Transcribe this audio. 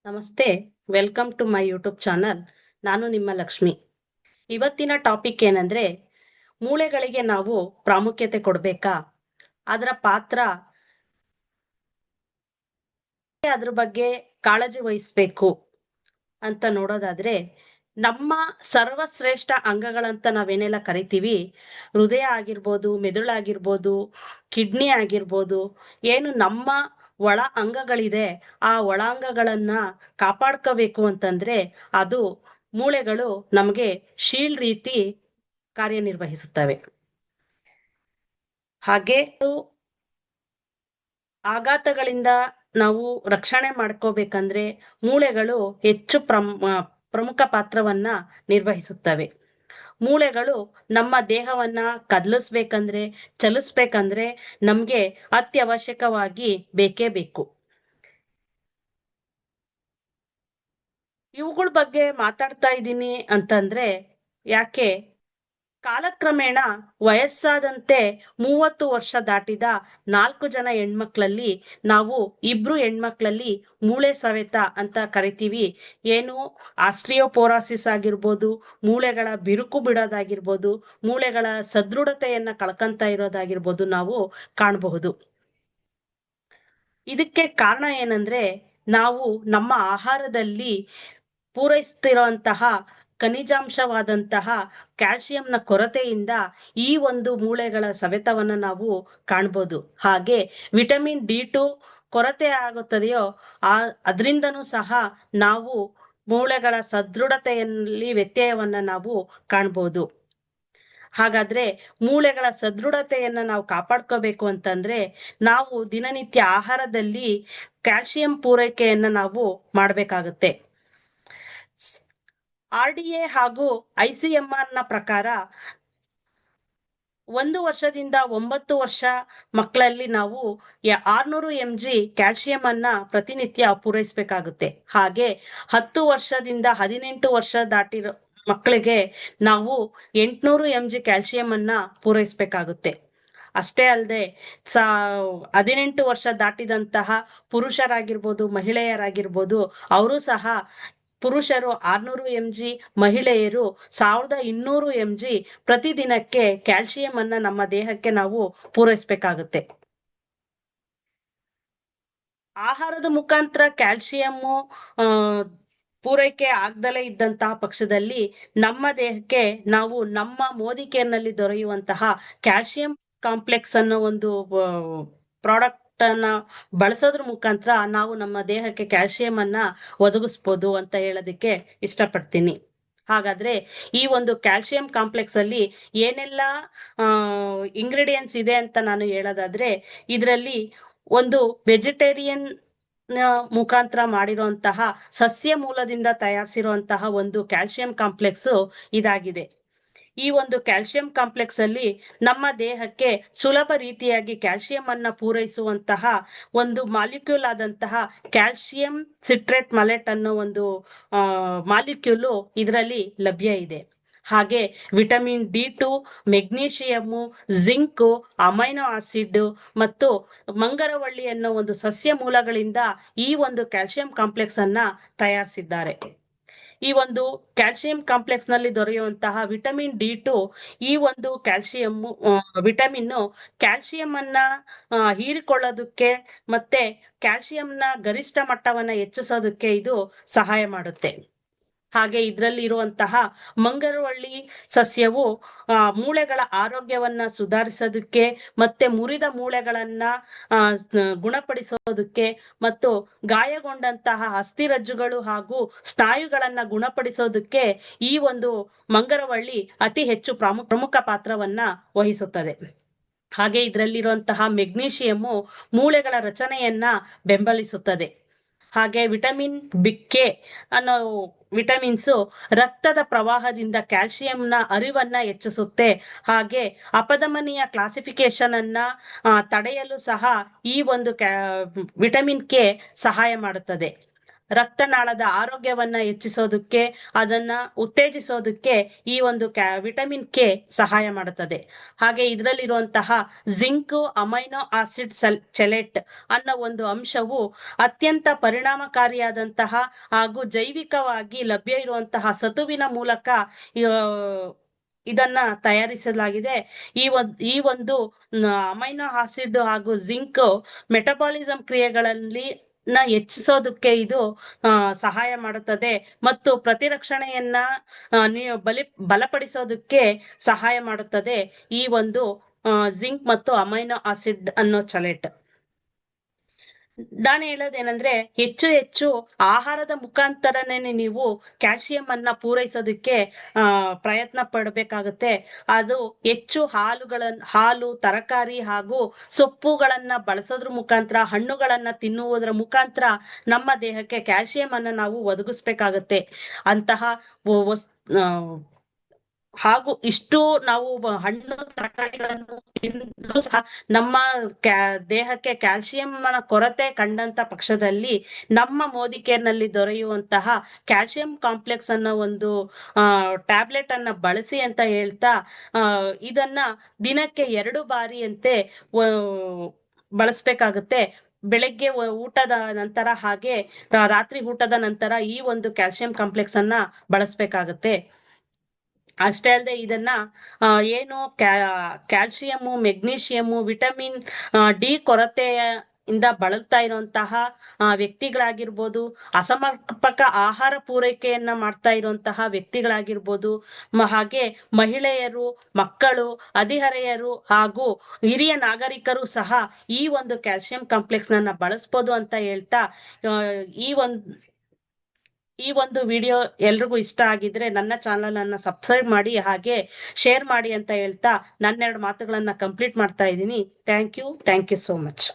ನಮಸ್ತೆ, welcome to my YouTube channel. ನಾನು ನಿಮ್ಮ ಲಕ್ಷ್ಮಿ. ಇವತ್ತಿನ ಟಾಪಿಕ್ ಏನಂದ್ರೆ, ಮೂಳೆಗಳಿಗೆ ನಾವು ಪ್ರಾಮುಖ್ಯತೆ ಕೊಡಬೇಕಾ, ಅದರ ಪಾತ್ರ, ಅದ್ರ ಬಗ್ಗೆ ಕಾಳಜಿ ವಹಿಸ್ಬೇಕು ಅಂತ ನೋಡೋದಾದ್ರೆ, ನಮ್ಮ ಸರ್ವಶ್ರೇಷ್ಠ ಅಂಗಗಳಂತ ನಾವೇನೆಲ್ಲ ಕರಿತೀವಿ, ಹೃದಯ ಆಗಿರ್ಬೋದು, ಮೆದುಳಾಗಿರ್ಬೋದು, ಕಿಡ್ನಿ ಆಗಿರ್ಬೋದು, ಏನು ನಮ್ಮ ಒಳ ಅಂಗಗಳಿದೆ, ಆ ಒಳಾಂಗಗಳನ್ನ ಕಾಪಾಡ್ಕೋಬೇಕು ಅಂತಂದ್ರೆ ಅದು ಮೂಳೆಗಳು ನಮಗೆ ಶೀಲ್ಡ್ ರೀತಿ ಕಾರ್ಯನಿರ್ವಹಿಸುತ್ತವೆ. ಹಾಗೆ ಆಘಾತಗಳಿಂದ ನಾವು ರಕ್ಷಣೆ ಮಾಡ್ಕೋಬೇಕಂದ್ರೆ ಮೂಳೆಗಳು ಹೆಚ್ಚು ಪ್ರಮುಖ ಪಾತ್ರವನ್ನ ನಿರ್ವಹಿಸುತ್ತವೆ. ಮೂಳೆಗಳು ನಮ್ಮ ದೇಹವನ್ನ ಕದಲಿಸ್ಬೇಕಂದ್ರೆ, ಚಲಿಸ್ಬೇಕಂದ್ರೆ ನಮ್ಗೆ ಅತ್ಯವಶ್ಯಕವಾಗಿ ಬೇಕೇ ಬೇಕು. ಇವುಗಳ ಬಗ್ಗೆ ಮಾತಾಡ್ತಾ ಇದ್ದೀನಿ ಅಂತಂದ್ರೆ ಯಾಕೆ, ಕಾಲಕ್ರಮೇಣ ವಯಸ್ಸಾದಂತೆ 30 ವರ್ಷ ದಾಟಿದ 4 ಜನ ಹೆಣ್ಮಕ್ಳಲ್ಲಿ ನಾವು 2 ಹೆಣ್ಮಕ್ಳಲ್ಲಿ ಮೂಳೆ ಸವೆತ ಅಂತ ಕರಿತೀವಿ. ಏನು ಆಸ್ಟ್ರಿಯೋಪೋರಾಸಿಸ್ ಆಗಿರ್ಬೋದು, ಮೂಳೆಗಳ ಬಿರುಕು ಬಿಡೋದಾಗಿರ್ಬೋದು, ಮೂಳೆಗಳ ಸದೃಢತೆಯನ್ನ ಕಳ್ಕೊಂತ ಇರೋದಾಗಿರ್ಬೋದು ನಾವು ಕಾಣಬಹುದು. ಇದಕ್ಕೆ ಕಾರಣ ಏನಂದ್ರೆ, ನಾವು ನಮ್ಮ ಆಹಾರದಲ್ಲಿ ಪೂರೈಸ್ತಿರುವಂತಹ ಖನಿಜಾಂಶವಾದಂತಹ ಕ್ಯಾಲ್ಸಿಯಂನ ಕೊರತೆಯಿಂದ ಈ ಒಂದು ಮೂಳೆಗಳ ಸವೆತವನ್ನ ನಾವು ಕಾಣ್ಬೋದು. ಹಾಗೆ ವಿಟಮಿನ್ D2 ಕೊರತೆ ಆಗುತ್ತದೆಯೋ ಅದರಿಂದನೂ ಸಹ ನಾವು ಮೂಳೆಗಳ ಸದೃಢತೆಯಲ್ಲಿ ವ್ಯತ್ಯಯವನ್ನ ನಾವು ಕಾಣ್ಬೋದು. ಹಾಗಾದ್ರೆ ಮೂಳೆಗಳ ಸದೃಢತೆಯನ್ನ ನಾವು ಕಾಪಾಡ್ಕೋಬೇಕು ಅಂತಂದ್ರೆ ನಾವು ದಿನನಿತ್ಯ ಆಹಾರದಲ್ಲಿ ಕ್ಯಾಲ್ಸಿಯಂ ಪೂರೈಕೆಯನ್ನ ನಾವು ಮಾಡಬೇಕಾಗುತ್ತೆ. RDA ಹಾಗೂ ICMR ನ ಪ್ರಕಾರ 1 ವರ್ಷದಿಂದ 9 ವರ್ಷ ಮಕ್ಕಳಲ್ಲಿ ನಾವು 600 mg ಕ್ಯಾಲ್ಸಿಯಂ ಅನ್ನ ಪ್ರತಿನಿತ್ಯ ಪೂರೈಸಬೇಕಾಗುತ್ತೆ. ಹಾಗೆ 10 ವರ್ಷದಿಂದ 18 ವರ್ಷ ದಾಟಿರೋ ಮಕ್ಕಳಿಗೆ ನಾವು 800 mg ಕ್ಯಾಲ್ಸಿಯಂ ಅನ್ನ ಪೂರೈಸಬೇಕಾಗುತ್ತೆ. ಅಷ್ಟೇ ಅಲ್ಲದೆ 18 ವರ್ಷ ದಾಟಿದಂತಹ ಪುರುಷರಾಗಿರ್ಬೋದು, ಮಹಿಳೆಯರಾಗಿರ್ಬೋದು, ಅವರು ಸಹ ಪುರುಷರು 600 mg, ಮಹಿಳೆಯರು 1200 mg ಪ್ರತಿದಿನಕ್ಕೆ ಕ್ಯಾಲ್ಸಿಯಂ ಅನ್ನ ನಮ್ಮ ದೇಹಕ್ಕೆ ನಾವು ಪೂರೈಸಬೇಕಾಗುತ್ತೆ. ಆಹಾರದ ಮುಖಾಂತರ ಕ್ಯಾಲ್ಸಿಯಮ್ಮು ಪೂರೈಕೆ ಆಗ್ದಲೇ ಇದ್ದಂತಹ ಪಕ್ಷದಲ್ಲಿ ನಮ್ಮ ದೇಹಕ್ಕೆ ನಾವು ನಮ್ಮ ಮೋದಿಕೆಯಲ್ಲಿ ದೊರೆಯುವಂತಹ ಕ್ಯಾಲ್ಸಿಯಂ ಕಾಂಪ್ಲೆಕ್ಸ್ ಅನ್ನೋ ಒಂದು ಪ್ರಾಡಕ್ಟ್ ಅನ್ನ ಬಳಸೋದ್ರ ಮುಖಾಂತರ ನಾವು ನಮ್ಮ ದೇಹಕ್ಕೆ ಕ್ಯಾಲ್ಸಿಯಂ ಅನ್ನ ಒದಗಿಸ್ಬೋದು ಅಂತ ಹೇಳೋದಕ್ಕೆ ಇಷ್ಟಪಡ್ತೀನಿ. ಹಾಗಾದ್ರೆ ಈ ಒಂದು ಕ್ಯಾಲ್ಸಿಯಂ ಕಾಂಪ್ಲೆಕ್ಸ್ ಅಲ್ಲಿ ಏನೆಲ್ಲ ಇಂಗ್ರೀಡಿಯೆಂಟ್ಸ್ ಇದೆ ಅಂತ ನಾನು ಹೇಳೋದಾದ್ರೆ, ಇದರಲ್ಲಿ ಒಂದು ವೆಜಿಟೇರಿಯನ್ ಮುಖಾಂತರ ಮಾಡಿರುವಂತಹ ಸಸ್ಯ ಮೂಲದಿಂದ ತಯಾರಿಸಿರುವಂತಹ ಒಂದು ಕ್ಯಾಲ್ಸಿಯಂ ಕಾಂಪ್ಲೆಕ್ಸ್ ಇದಾಗಿದೆ. ಈ ಒಂದು ಕ್ಯಾಲ್ಸಿಯಂ ಕಾಂಪ್ಲೆಕ್ಸ್ ಅಲ್ಲಿ ನಮ್ಮ ದೇಹಕ್ಕೆ ಸುಲಭ ರೀತಿಯಾಗಿ ಕ್ಯಾಲ್ಸಿಯಂ ಅನ್ನ ಪೂರೈಸುವಂತಹ ಒಂದು ಮಾಲಿಕ್ಯೂಲ್ ಆದಂತಹ ಕ್ಯಾಲ್ಸಿಯಂ ಸಿಟ್ರೇಟ್ ಮಲೆಟ್ ಅನ್ನೋ ಒಂದು ಮಾಲಿಕ್ಯೂಲು ಇದರಲ್ಲಿ ಲಭ್ಯ ಇದೆ. ಹಾಗೆ vitamin D2, magnesium, zinc, amino acid ಮತ್ತು ಮಂಗರವಳ್ಳಿ ಅನ್ನೋ ಒಂದು ಸಸ್ಯ ಮೂಲಗಳಿಂದ ಈ ಒಂದು ಕ್ಯಾಲ್ಸಿಯಂ ಕಾಂಪ್ಲೆಕ್ಸ್ ಅನ್ನ ತಯಾರಿಸಿದ್ದಾರೆ. ಈ ಒಂದು ಕ್ಯಾಲ್ಸಿಯಂ ಕಾಂಪ್ಲೆಕ್ಸ್ ನಲ್ಲಿ ದೊರೆಯುವಂತಹ ವಿಟಮಿನ್ D2 ಈ ಒಂದು ವಿಟಮಿನ್ ಕ್ಯಾಲ್ಸಿಯಂ ಅನ್ನ ಹೀರಿಕೊಳ್ಳೋದಕ್ಕೆ ಮತ್ತೆ ಕ್ಯಾಲ್ಸಿಯಂನ ಗರಿಷ್ಠ ಮಟ್ಟವನ್ನ ಹೆಚ್ಚಿಸೋದಕ್ಕೆ ಇದು ಸಹಾಯ ಮಾಡುತ್ತೆ. ಹಾಗೆ ಇದರಲ್ಲಿ ಇರುವಂತಹ ಮಂಗರವಳ್ಳಿ ಸಸ್ಯವು ಮೂಳೆಗಳ ಆರೋಗ್ಯವನ್ನ ಸುಧಾರಿಸೋದಕ್ಕೆ ಮತ್ತೆ ಮುರಿದ ಮೂಳೆಗಳನ್ನ ಗುಣಪಡಿಸೋದಕ್ಕೆ ಮತ್ತು ಗಾಯಗೊಂಡಂತಹ ಅಸ್ಥಿರಜ್ಜುಗಳು ಹಾಗೂ ಸ್ನಾಯುಗಳನ್ನ ಗುಣಪಡಿಸೋದಕ್ಕೆ ಈ ಒಂದು ಮಂಗರವಳ್ಳಿ ಅತಿ ಹೆಚ್ಚು ಪ್ರಮುಖ ಪಾತ್ರವನ್ನ ವಹಿಸುತ್ತದೆ. ಹಾಗೆ ಇದರಲ್ಲಿರುವಂತಹ ಮೆಗ್ನೀಷಿಯಮ್ಮು ಮೂಳೆಗಳ ರಚನೆಯನ್ನ ಬೆಂಬಲಿಸುತ್ತದೆ. ಹಾಗೆ ವಿಟಮಿನ್ K ಅನ್ನೋ ವಿಟಮಿನ್ಸ್ ರಕ್ತದ ಪ್ರವಾಹದಿಂದ ಕ್ಯಾಲ್ಸಿಯಂನ ಅರಿವನ್ನ ಹೆಚ್ಚಿಸುತ್ತೆ. ಹಾಗೆ ಅಪಧಮನಿಯ ಕ್ಲಾಸಿಫಿಕೇಶನ್ ಅನ್ನ ತಡೆಯಲು ಸಹ ಈ ಒಂದು ವಿಟಮಿನ್ K ಸಹಾಯ ಮಾಡುತ್ತದೆ. ರಕ್ತನಾಳದ ಆರೋಗ್ಯವನ್ನ ಹೆಚ್ಚಿಸೋದಕ್ಕೆ, ಅದನ್ನ ಉತ್ತೇಜಿಸೋದಕ್ಕೆ ಈ ಒಂದು ವಿಟಮಿನ್ ಕೆ ಸಹಾಯ ಮಾಡುತ್ತದೆ. ಹಾಗೆ ಇದರಲ್ಲಿರುವಂತಹ ಜಿಂಕ್, ಅಮೈನೋ ಆಸಿಡ್ ಚೆಲೆಟ್ ಅನ್ನೋ ಒಂದು ಅಂಶವು ಅತ್ಯಂತ ಪರಿಣಾಮಕಾರಿಯಾದಂತಹ ಹಾಗೂ ಜೈವಿಕವಾಗಿ ಲಭ್ಯ ಇರುವಂತಹ ಸತುವಿನ ಮೂಲಕ ಇದನ್ನ ತಯಾರಿಸಲಾಗಿದೆ. ಈ ಒಂದು ಅಮೈನೋ ಆಸಿಡ್ ಹಾಗೂ ಜಿಂಕ್ ಮೆಟಬಾಲಿಸಂ ಕ್ರಿಯೆಗಳಲ್ಲಿ ಹೆಚ್ಚಿಸೋದಕ್ಕೆ ಇದು ಸಹಾಯ ಮಾಡುತ್ತದೆ ಮತ್ತು ಪ್ರತಿರಕ್ಷಣೆಯನ್ನ ಬಲಪಡಿಸೋದಕ್ಕೆ ಸಹಾಯ ಮಾಡುತ್ತದೆ ಈ ಒಂದು ಜಿಂಕ್ ಮತ್ತು ಅಮೈನೋ ಆಸಿಡ್ ಅನ್ನೋ ಚಲೆಟ್. ನಾನು ಹೇಳೋದೇನಂದ್ರೆ ಹೆಚ್ಚು ಆಹಾರದ ಮುಖಾಂತರನೇ ನೀವು ಕ್ಯಾಲ್ಸಿಯಂ ಅನ್ನ ಪೂರೈಸೋದಕ್ಕೆ ಪ್ರಯತ್ನ ಪಡಬೇಕಾಗುತ್ತೆ. ಅದು ಹೆಚ್ಚು ಹಾಲು, ತರಕಾರಿ ಹಾಗೂ ಸೊಪ್ಪುಗಳನ್ನ ಬಳಸೋದ್ರ ಮುಖಾಂತರ, ಹಣ್ಣುಗಳನ್ನ ತಿನ್ನುವುದರ ಮುಖಾಂತರ ನಮ್ಮ ದೇಹಕ್ಕೆ ಕ್ಯಾಲ್ಸಿಯಂ ಅನ್ನ ನಾವು ಒದಗಿಸ್ಬೇಕಾಗತ್ತೆ. ಅಂತಹ ಹಾಗೂ ಇಷ್ಟು ನಾವು ಹಣ್ಣು ತರಕಾರಿಗಳನ್ನು ತಿಂದ್ರೂ ಸಹ ನಮ್ಮ ದೇಹಕ್ಕೆ ಕ್ಯಾಲ್ಸಿಯಂ ಕೊರತೆ ಕಂಡಂತ ಪಕ್ಷದಲ್ಲಿ ನಮ್ಮ ಮೋದಿ ಕೇರ್ ನಲ್ಲಿ ದೊರೆಯುವಂತಹ ಕ್ಯಾಲ್ಸಿಯಂ ಕಾಂಪ್ಲೆಕ್ಸ್ ಅನ್ನೋ ಒಂದು ಟ್ಯಾಬ್ಲೆಟ್ ಅನ್ನ ಬಳಸಿ ಅಂತ ಹೇಳ್ತಾ ಇದನ್ನ ದಿನಕ್ಕೆ 2 ಬಾರಿಯಂತೆ ಬಳಸ್ಬೇಕಾಗುತ್ತೆ. ಬೆಳಗ್ಗೆ ಊಟದ ನಂತರ ಹಾಗೆ ರಾತ್ರಿ ಊಟದ ನಂತರ ಈ ಒಂದು ಕ್ಯಾಲ್ಸಿಯಂ ಕಾಂಪ್ಲೆಕ್ಸ್ ಅನ್ನ ಬಳಸ್ಬೇಕಾಗತ್ತೆ. ಅಷ್ಟೇ ಅಲ್ಲದೆ ಇದನ್ನ ಏನು ಕ್ಯಾಲ್ಸಿಯಂ, ಮೆಗ್ನೀಷಿಯಂ, ವಿಟಮಿನ್ ಡಿ ಕೊರತೆಯಿಂದ ಬಳಲ್ತಾ ಇರುವಂತಹ ವ್ಯಕ್ತಿಗಳಾಗಿರ್ಬೋದು, ಅಸಮರ್ಪಕ ಆಹಾರ ಪೂರೈಕೆಯನ್ನ ಮಾಡ್ತಾ ಇರುವಂತಹ ವ್ಯಕ್ತಿಗಳಾಗಿರ್ಬೋದು, ಹಾಗೆ ಮಹಿಳೆಯರು, ಮಕ್ಕಳು, ಹದಿಹರೆಯರು ಹಾಗೂ ಹಿರಿಯ ನಾಗರಿಕರು ಸಹ ಈ ಒಂದು ಕ್ಯಾಲ್ಸಿಯಂ ಕಾಂಪ್ಲೆಕ್ಸ್ ನನ್ನ ಬಳಸ್ಬೋದು ಅಂತ ಹೇಳ್ತಾ ಈ ಒಂದು ವಿಡಿಯೋ ಎಲ್ರಿಗೂ ಇಷ್ಟ ಆಗಿದ್ರೆ ನನ್ನ ಚಾನಲ್ ಅನ್ನ ಸಬ್ಸ್ಕ್ರೈಬ್ ಮಾಡಿ ಹಾಗೆ ಶೇರ್ ಮಾಡಿ ಅಂತ ಹೇಳ್ತಾ 2 ಮಾತುಗಳನ್ನ ಕಂಪ್ಲೀಟ್ ಮಾಡ್ತಾ ಇದ್ದೀನಿ. Thank you so much.